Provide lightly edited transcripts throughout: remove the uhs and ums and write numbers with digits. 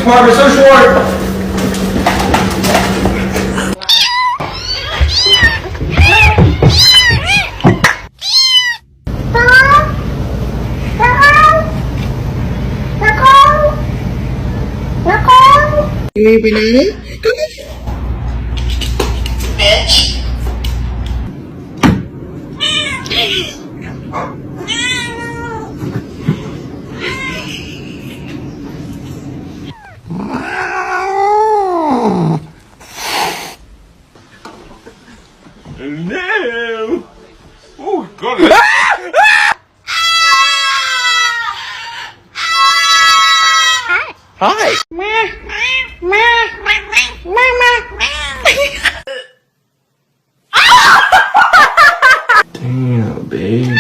Margaret, so short. Bitch. No! Oh, God! Hi! Damn, babe.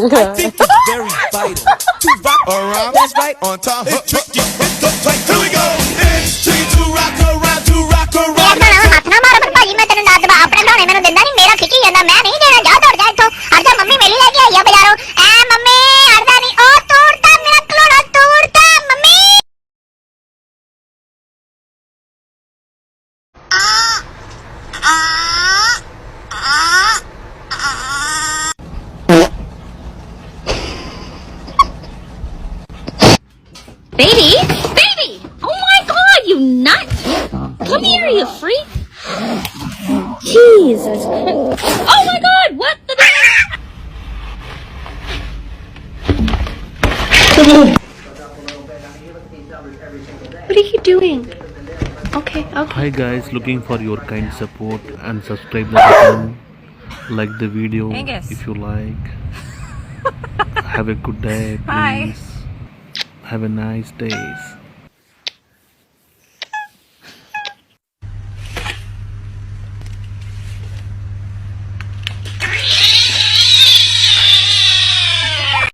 I think it's very vital to rock around. That's right. On time. It's tricky. It's the play. Here we go. It's tricky to rock around. To rock around. ਹੱਥ ਨਾ ਮਾਰ ਪਰ ਭਾਜੀ ਮੈਂ ਤੈਨੂੰ ਦੱਸ ਦਵਾਂ ਆਪਣੇ ਲਾਉਣੇ ਮੈਨੂੰ ਦਿੰਦਾ ਨਹੀਂ ਮੇਰਾ ਖਿੱਚੀ ਜਾਂਦਾ ਮੈਂ ਨਹੀਂ ਦੇਣਾ ਜਾ ਦੌੜ ਜਾ ਇੱਥੋਂ ਅਰ ਜਾ ਮੰਮੀ ਮੇਰੀ ਲੈ ਕੇ ਆਈ ਆ ਬਾਜ਼ਾਰੋਂ ਐ ਮੰਮੀ ਅੜਦਾ ਨਹੀਂ ਉਹ ਤੋੜਤਾ ਮੇਰਾ ਖਲੋਣਾ ਤੋੜਤਾ mummy Baby? Baby! Oh my god, you nut! Come here, you freak! Jesus Christ. Oh my god, what the What are you doing? Okay. Hi guys, looking for your kind support and subscribe the button, like the video if you like. Have a good day, please. Have a nice day.